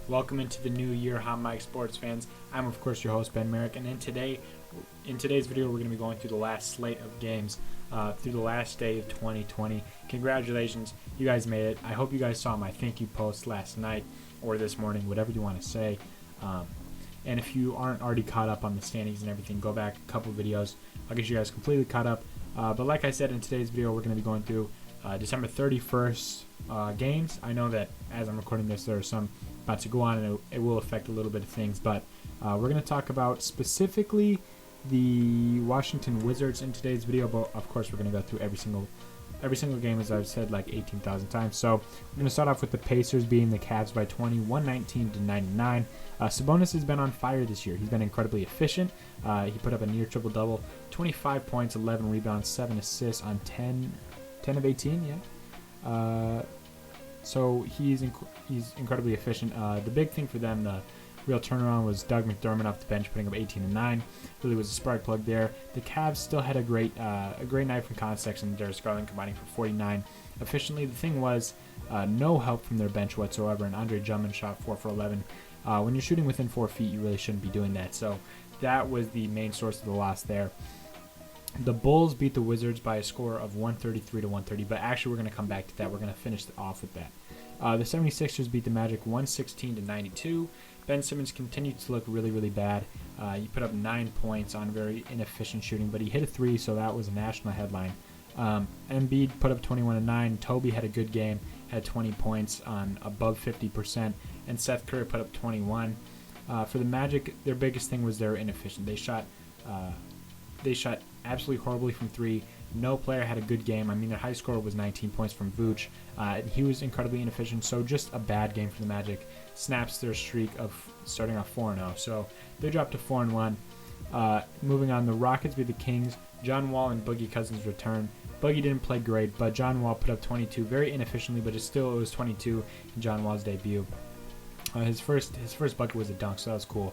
Welcome into the new year, Hot Mike Sports fans. I'm of course your host Ben Merrick, and in today's video, we're going to be going through the last slate of games through the last day of 2020. Congratulations, you guys made it. I hope you guys saw my thank you post last night or this morning, whatever you want to say. And if you aren't already caught up on the standings and everything, go back a couple videos. I'll get you guys completely caught up. But like I said, in today's video, we're going to be going through December 31st games. I know that as I'm recording this, there are some about to go on, and it will affect a little bit of things. But we're going to talk about specifically the Washington Wizards in today's video. But of course, we're going to go through every single game, as I've said like 18,000 times. So we're going to start off with the Pacers beating the Cavs by 20, 119-99. Sabonis has been on fire this year. He's been incredibly efficient. He put up a near triple-double, 25 points, 11 rebounds, 7 assists on 10 of 18, yeah. So he's incredibly efficient. The big thing for them, the real turnaround, was Doug McDermott off the bench putting up 18 and 9. Really was a spark plug there. The Cavs still had a great night from Colin Sexton and Darius Garland combining for 49 efficiently. The thing was no help from their bench whatsoever, and Andre Drummond shot 4 for 11. When you're shooting within 4 feet, you really shouldn't be doing that. So that was the main source of the loss there. The Bulls beat the Wizards by a score of 133-130, but actually we're going to come back to that. We're going to finish off with that. The 76ers beat the Magic 116-92. Ben Simmons continued to look really, really bad. He put up 9 points on very inefficient shooting, but he hit a 3, so that was a national headline. Embiid put up 21 and 9. Toby had a good game, had 20 points on above 50%, and Seth Curry put up 21. For the Magic, their biggest thing was they were inefficient. They shot absolutely horribly from 3. No player had a good game. I mean, their high score was 19 points from Vooch. He was incredibly inefficient, so just a bad game for the Magic. Snaps their streak of starting off 4-0. So they dropped to 4-1. Moving on, the Rockets beat the Kings. John Wall and Boogie Cousins return. Boogie didn't play great, but John Wall put up 22 very inefficiently, but it was 22 in John Wall's debut. His first bucket was a dunk, so that was cool.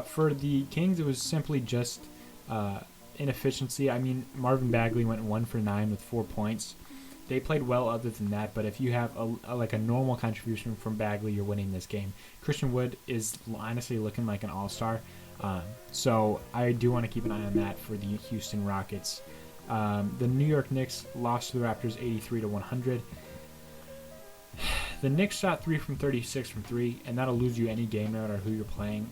For the Kings, it was simply just inefficiency. I mean, Marvin Bagley went 1 for 9 with 4 points. They played well other than that, but if you have a normal contribution from Bagley, you're winning this game. Christian Wood is honestly looking like an all-star, so I do want to keep an eye on that for the Houston Rockets. The New York Knicks lost to the Raptors 83-100. The Knicks shot 3 from 36 from 3, and that'll lose you any game no matter who you're playing.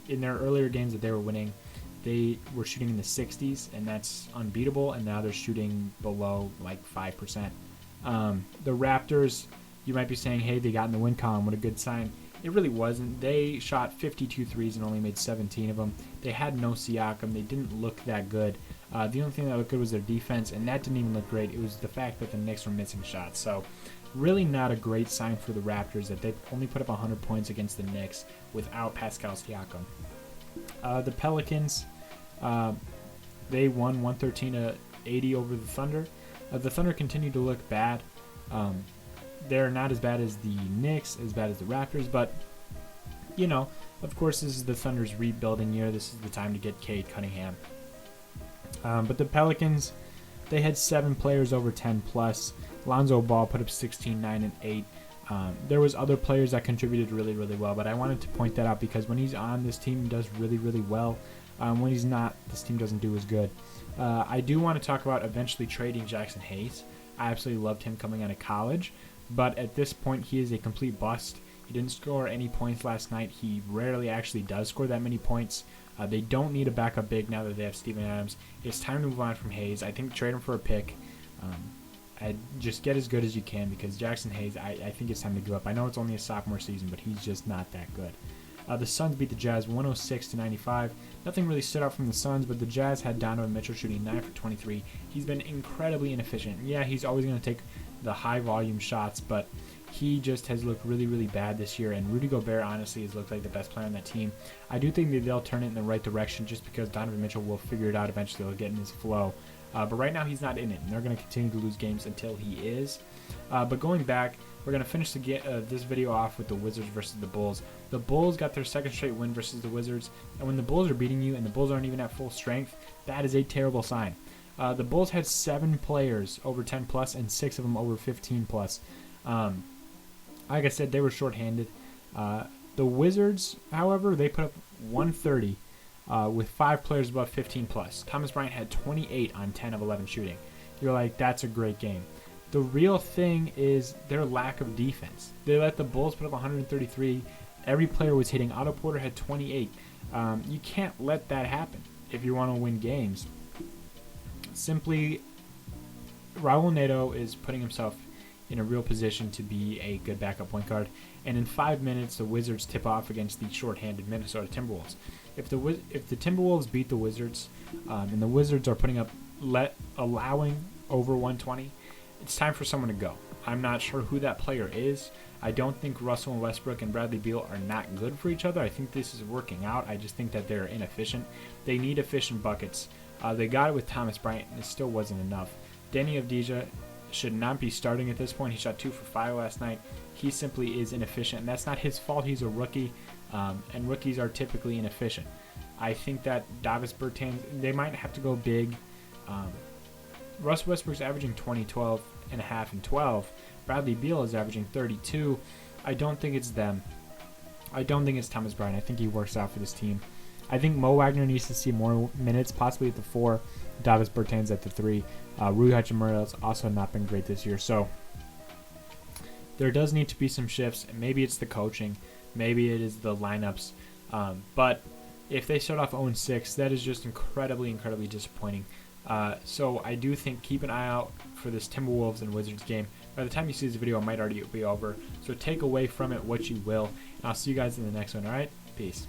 In their earlier games that they were winning, they were shooting in the 60s, and that's unbeatable, and now they're shooting below like 5%. The Raptors, you might be saying, hey, they got in the win column, what a good sign. It really wasn't. They shot 52 threes and only made 17 of them. They had no Siakam. They didn't look that good. The only thing that looked good was their defense, and that didn't even look great. It was the fact that the Knicks were missing shots. So really not a great sign for the Raptors that they only put up 100 points against the Knicks without Pascal Siakam. The Pelicans, they won 113-80 over the Thunder. The Thunder continued to look bad. They're not as bad as the Knicks, as bad as the Raptors, but, you know, of course this is the Thunder's rebuilding year. This is the time to get Cade Cunningham. But the Pelicans, they had 7 players over 10 plus. Lonzo Ball put up 16, 9, and 8. There was other players that contributed really, really well, but I wanted to point that out because when he's on, this team does really, really well. When he's not, this team doesn't do as good. I do want to talk about eventually trading Jackson Hayes. I absolutely loved him coming out of college, but at this point, he is a complete bust. He didn't score any points last night. He rarely actually does score that many points. They don't need a backup big now that they have Steven Adams. It's time to move on from Hayes. I think trade him for a pick. Just get as good as you can because Jackson Hayes, I think it's time to give up. I know it's only a sophomore season, but he's just not that good. The Suns beat the Jazz 106-95. Nothing really stood out from the Suns, but the Jazz had Donovan Mitchell shooting 9 for 23. He's been incredibly inefficient. Yeah, he's always going to take the high-volume shots, but he just has looked really, really bad this year, and Rudy Gobert honestly has looked like the best player on that team. I do think that they'll turn it in the right direction just because Donovan Mitchell will figure it out eventually. He'll get in his flow. But right now he's not in it, and they're going to continue to lose games until he is. But going back, we're going to finish this video off with the Wizards versus the Bulls. The Bulls got their second straight win versus the Wizards, and when the Bulls are beating you and the Bulls aren't even at full strength, that is a terrible sign. The Bulls had 7 players over 10 plus and 6 of them over 15 plus. Like I said, they were shorthanded. The Wizards, however, they put up 130 with 5 players above 15 plus. Thomas Bryant had 28 on 10 of 11 shooting. You're like, that's a great game. The real thing is their lack of defense. They let the Bulls put up 133. Every player was hitting. Otto Porter had 28. You can't let that happen if you want to win games. Simply, Raul Neto is putting himself in a real position to be a good backup point guard. And in 5 minutes, the Wizards tip off against the shorthanded Minnesota Timberwolves. If the Timberwolves beat the Wizards, and the Wizards are putting up allowing over 120, it's time for someone to go. I'm not sure who that player is. I don't think Russell Westbrook and Bradley Beal are not good for each other. I think this is working out. I just think that they're inefficient. They need efficient buckets. They got it with Thomas Bryant, and it still wasn't enough. Danny Avdija should not be starting at this point. He shot 2 for 5 last night. He simply is inefficient, and that's not his fault. He's a rookie, and rookies are typically inefficient. I think that Davis Bertans, they might have to go big. Russell Westbrook's averaging 20, 12 and a half, and 12. Bradley Beal is averaging 32. I don't think it's them. I don't think it's Thomas Bryant. I think he works out for this team. I think Mo Wagner needs to see more minutes, possibly at the 4. Davis Bertans at the 3. Rui Hachimura has also not been great this year. So there does need to be some shifts. Maybe it's the coaching. Maybe it is the lineups. But if they start off 0-6, that is just incredibly, incredibly disappointing. So I do think keep an eye out for this Timberwolves and Wizards game. By the time you see this video, it might already be over. So take away from it what you will. And I'll see you guys in the next one. All right? Peace.